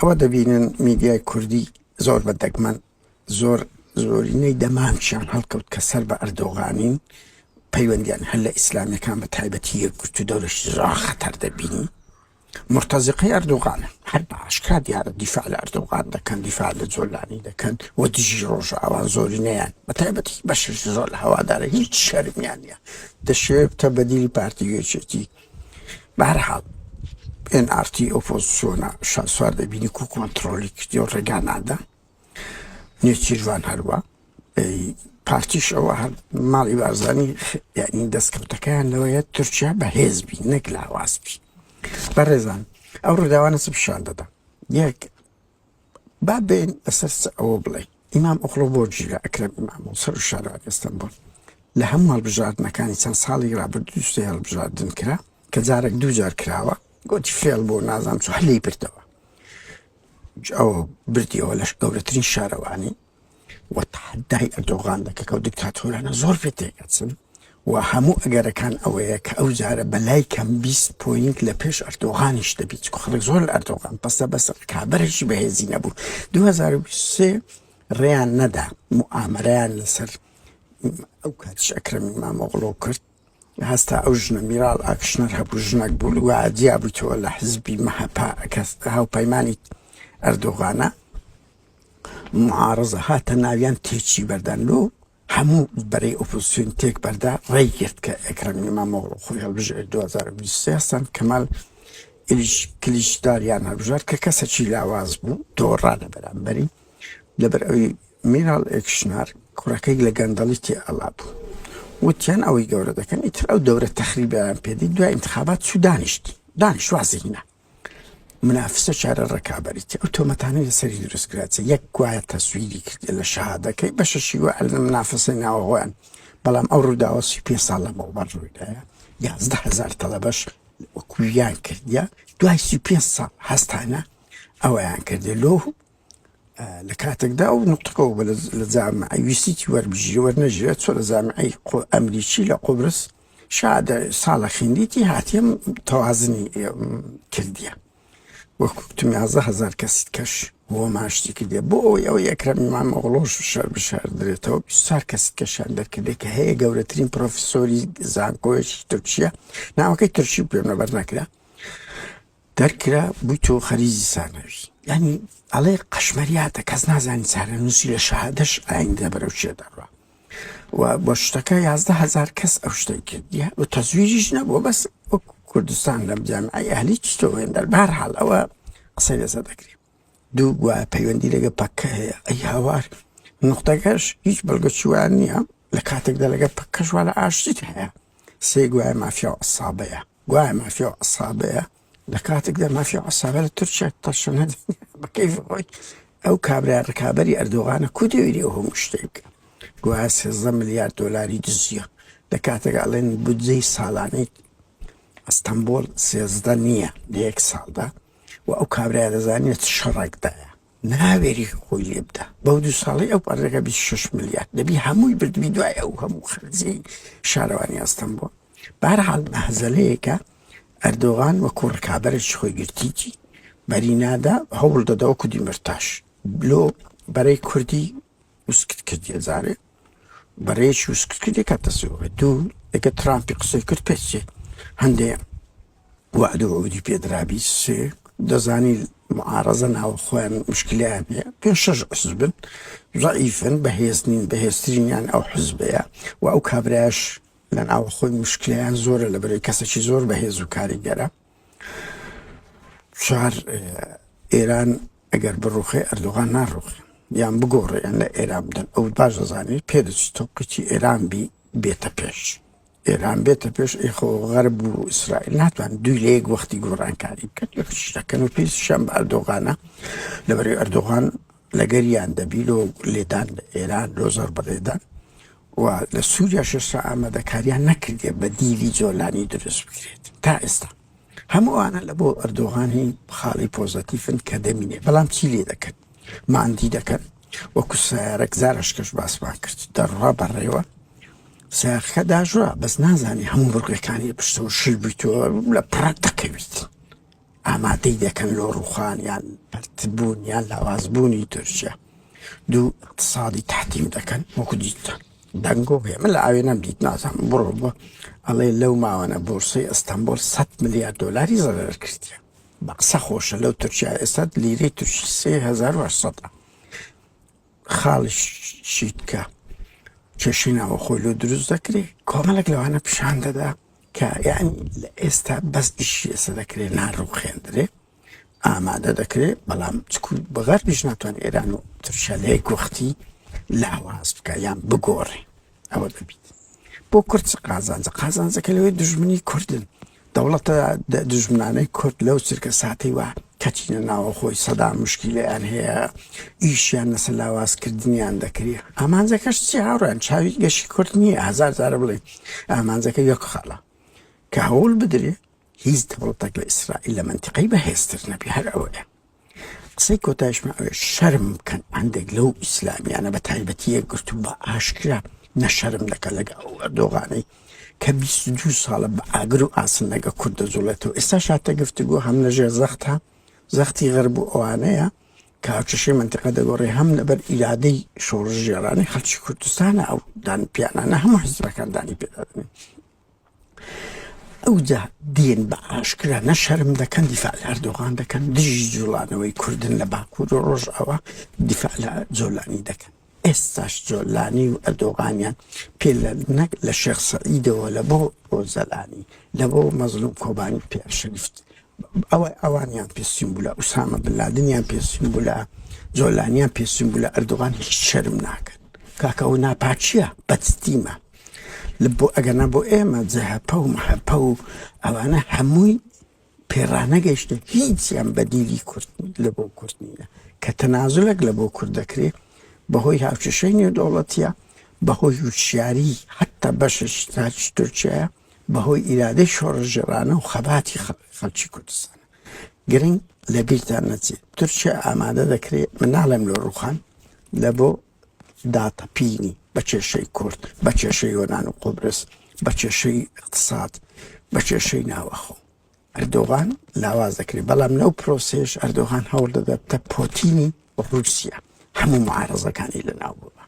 ئەوە دەبینن میدیای کوردی زۆر بەدەگمەن زۆرینەی دەمانچیان هەڵکەوت کە سەر بە ئەردۆغانین پەیوەندیان هەر لە ئیسلامیەکان بە تایبەتی یەکگرتو دەوڵەشی زۆر خەتەر دەبینی. مرتەزقەی ئەردۆغانە هەر بە ئاشکرا دیارە دیفاع لە ئەردۆغان دەکەن، دیفاع لە جۆلانی دەکەن و دژی ڕۆژە ئەوان زۆرینەیان بە تایبەتی بەشش زۆر لە هەوادارە هیچ شەرمیان نییە، دەشێت بتە بەدیلی پارتیگوێچێتی. بەهەرحاڵ NRT ئۆپۆزیسیۆنە شاسوار دەبینی و کۆنتڕۆلی کردی و ڕێگانادا نێچیروان هەروە پارتیش ئەوە هەر ماڵی بارزانی یعنی دەستکەوتەکەیان لەوەیە تورکیا بە هێزبی نەک لە هەواسبی. بەڕێزان ئەو ڕووداوانە چ پیشان دەدا؟ یەک با بێن لەسەر ئەوە بڵێ ئیمام ئۆغڵۆبۆرجی لە ئەکرەم ئیمام و سەر و شارەوانی ئەستەمبۆل لە هەموو هەڵبژاردنەکانی چەند ساڵی ڕابرد دووسێ هەڵبژاردن کرا کە جارێک دوو جار کراوە گوتی فێڵ بۆ نازانم چۆ هەلەی بردەوە. ئەوە بردیەوە لەش گەورەترین شارەوانی و تەحەدای ئەردۆغان دەکە کە و دیکتاتۆرانە زۆر پێ تێگەچن و هەموو ئەگەرەکان ئەوەیە کە ئەو جارە بەلای کەم 20 پۆینت لە پێش ئەردۆغانیش دەبیت کە خەڵک زۆر لە ئەردۆغان پەستە بەسەر کابرەشی بەهێزی نەبوو. 2023 ڕێیان نەدا موئامەرەیان لەسەر ئەو کاتیش ئەکرەم ئیمام ئۆغڵۆ کرد هەستا ئەو ژنە میراڵ ئاکشنەر هەبوو ژنێک بوو و عادیا بوویتەوە لە حزبی مەهەپا کە هاوپەیمانی ئەردۆغانە معارەزە هاتە ناویان تێکی بەردانلۆ هەموو بەرەی ئۆپۆزیسیۆن تێک بەردا ڕێگرت کە ئەکرەم ئیمام ئۆغڵۆ خۆی هەڵبژێر 2023 هەستان کەمال کلیشداریان هەڵبژار کە کەسێکی لاواز بوو دۆڕا لە بەرامبەری لەبەر ئەوەی میراڵ ئێکشنار کوڕەکەی لە گەندەڵی تێئەڵا بوو وتیان ئەوەی گەورە دەکەن ئیتر ئەو دەورە تەخریبیان پێدی دوای انتخابات چوو دانیشت وازێنە منافسە چارە ڕێکابەریتی ئەو تۆمەتانەی لەسەری دروستکراچە یەک گوایە تەسویری کردی لە شەهادەکەی بەشەشی وە لە منافسەی ناوە خۆیان بەڵام ئەو ڕووداوە 35 ساڵ لەمەوبەر ڕوویدایە 11,000 تەلەبەش وەکویان کردیە دوای 35 ساڵ هەستانە ئەوەیان کردێ لۆ لە کاتێکدا و نقطەکەەوە بە لە جامعی ویسیتی وەربژی وەرنەژێت چۆ لە جامعی ئەمریکی لە قۆبرس شادە ساڵە خیندیتی هاتیەم تەوازنی کردیە وەکوتم 11,000 کەسی کەش بۆ ماشتی کردێ بۆ ئەوەی ئەوەی ئەکرەم ئیمام ئۆغڵۆش شەر بشار درێتەوە 24 کەسی کەشیان دەرکردێت کە هەیە گەورەترین پرۆفیسۆری زانکۆیەکی تورکیە ناوەکەی تورکی پێم لەبەر نەکرا دەرکرا بوویتەوە خەریزی سانەوی یعنی ئەڵێ قەشمەریاتە کەس نازانی چارەنووسی لە شەهادەش ئایندە بەرەو چێ دەڕوا و بۆ شتەکە 11,000 کەس ئەو شتەی کردیە و تەزویریش نەبووە بەس کوردستان لەم جامعی ئەهلی چتەوە هێندەر بەهەرحاڵ ئەوە قسەی لەسەر دەکرێت دوو گوایە پەیوەندی لەگە پەککە هەیە ئەی هاوار نقطەکەش هیچ بەڵگەچیوان نییە لە کاتێکدا لەگە پەککەشوا لە ئاشتیت هەیە سێ گوایە مافیا و ئەسابەیە گوایە مافیا و ئەسابەیە لە کاتێکدا مافیا و ئەسابە لە تورکیا تەشەنە بەکەیف خۆی ئەو کابرای ڕکابەری ئەردۆغانە کو دەویری ئەو هەموو شتێک بکە گوایە 13 ملیارد دۆلاری دزیە لە کاتێک ئەڵێن بودجەی ساڵانەی ئەستەمبۆل 13 نییە لە یەک ساڵدا و ئەو کابرای دەزانێت شەڕێکدایە ناوێری خۆی لێ بدە بەو دوو ساڵی ئەو پەرێکە 26 ملیارد دەبی هەمووی بردبی دوای ئەو هەموو خەرجی شارەوانی ئەستەمبۆل بەهەرحاڵ مەهزەلەیەکە ئەردۆغان وەکو ڕکابەرێکی خۆی گرتیی بەرینادا هەوڵ دەدا وەکو دیمەرتاش لۆ بەرەی کوردی وسکت کردیە جارێ بەرەیەکی وسکت کردی کاتەسەوە دوو ئەگە ترامپی قسەی کرد پێچێ هەندێک وعدە وەودی پێدرابی سێ دەزانی معارەزە ناوە خۆیان مشکلیان هەیە 5-6 حزبن ضعیفن بەهێزنین بەهێزترینیان ئەو حزبەیە و ئەو کابرایش لە ناوە خۆی مشکلیان زۆرە لە بەرەی کەسێکی زۆر بەهێز و کاریگەرە چوار ئێران ئەگەر بڕوخێ ئەردۆغان ناڕوخێ یان بگۆڕێیان لە ئێران بدەن ئەو باش دەزانێت پێدەچ تۆقیی ئێران بی بێتە پێش ئێران بێتە پێش ئێخۆ غەرب و ئیسرائیل ناتوان دوی لە یەک وەختی گۆڕانکاری بکەن یەکشتەکەن و پێیشیان بە ئەردۆغانە لەبەرەوەی ئەردۆغان لەگەریان دەبی لۆ لێدان لە ئێران لۆ زۆر بەڵێدان و لە سووریا شێشتا ئامادەکاریان نەکردێ بە دیلی جۆلانی دروست بکرێت تا ئێستا هەمووانە لە بۆ ئەردۆغانی خاڵی پۆزەتیفن کە دەمینێ بەڵام چی لێ دەکەن ماندی دەکەن وەکو سیارەك زارشکەش باسمان کرد دەڕوا بەڕێوە سیارەکە داژوا بەس نازانی هەموو بڕگەکانی پشتەوە شل بوویتەوە لە پڕەت دەکەویت ئامادەی دەکەن لۆ ڕوخان یان پەرتبوون یان لاوازبوونی تورکیا. دوو اقتصادی تحتیم دەکەن وەکو دیتە دەنگۆ هەیە. من لە ئاوێ نەمدیت نازانم بڕۆ بە ئەڵێ لەو ماوەنە بۆرسەی ئەستەمبۆل 100 ملیار دۆلاری زەرەر کردیە. بە قسە خۆشە لەو تورکیا ئێستا لیرەی تورکی 3800 خاڵیشیت کە کێشەی ناوە خۆی لۆ دروست دەکرێت. کۆمەڵێک لەوانە پیشان دەدا کە یعنی لە ئێستا بەس ئیشی ئێستا دەکرێت ناڕوخێندرێ ئامادە دەکرێت، بەڵام بەغەربیش ناتوانێت ئێران و تورکیا لە یەک وەختی لاواز بکە یان بگۆڕێ. ئەوە دەبیت بۆ کورد قازانجەکە لەوەی دژمنی کوردن. دەوڵەتە دژمنانەی کورد لەو چرکە ساتەی وە کەچینە ناوە خۆی سەدا مشکیلەیان هەیە، ئیشیان لەسەر لاوازکردنیان دەکرێت. ئامانجەکەش چی هاوڕێن چاوی گەشی کورد نییە. هەزار جارە بڵێ ئامانجەکە یەک خاڵە کە هەوڵ بدرێ هیچ دەوڵەتێک لە ئیسرائیل لە منتیقەی بەهێزتر نەبی. هەر ئەوەیە قسەی کۆتایشمە ئەوێ شەرم بکەن هەندێک لەو ئیسلامیانە بە تایبەتی یەکگرتو بە ئاشکرا نەشەرم دەکە لەگە ئەو ئەردۆغانەی کە 22 ساڵە بە ئاگر و ئاسن لەگە کورد دەجوڵێتەوە. ئێستا شاتە گفتوگۆ هەم لەژێر زەختی غەرب و ئەوانەیە کە هاوچەشەی منتیقە دەگۆڕێ، هەم لەبەر ئیرادەی شۆڕش ژێرانەی خەڵکی کوردستانە. ئەو دان پیانانە هەموو حیزبەکان دانی پێدادنێن. ئەوجا دێن بە ئاشکرا نەشەرم دەکەن دیفاع لە ئەردۆغان دەکەن، دژی جوڵانەوەی کوردن لە باکوور و ڕۆژ ئەوە دیفاع لە جۆلانی دەکەن. ئێستاش جۆلانی و ئەردۆغانیان پێ نەک لە شێخ سەعیدەوە لە بۆ ئۆزەلانی لە بۆ مەزلوم کۆبانی پیاشەریفت ئەوانیان پێسیم بوو، لە ئوسامە بن لادنیان پێسیم بوو، لە جۆلانیان پێسیم بوو، لە ئەردۆغان هیچ شەرم ناکەن. کاکە ئەو ناپاچیە بەدستیمە لە بۆ ئەگەنا بۆ ئێمە جەهەپە و مەحەپە و ئەوانە هەمووی پێڕانەگەیشتە هیچیان بەدیلی کورد لە بۆ کورد نییە کە تەنازولێک لە بۆ کورد دەکرێت بەهۆی هاوچەشەی نێودەوڵەتیە، بەهۆی وشیاری حتا بەشش تاچ تورکیایە، بەهۆی ئیرادەی شۆڕژێرانە و خەباتی خەڵکی کوردستانە. گرنگ لە بیرتان نەچێت تورکیا ئامادە دەکرێت، من ناڵێم لە ڕوخان لە بۆ داتەپینی بە کێشەی کورد، بە کێشەی یۆنان و قوبرس، بە کێشەی اقتصاد، بە کێشەی ناوەخۆ. ئەردۆغان لاواز دەکرێت، بەڵام لەو پرۆسێش ئەردۆغان هەوڵ دەدات تە پۆتینی ڕووسیا هەموو معارەزەکانی لەناو بوو.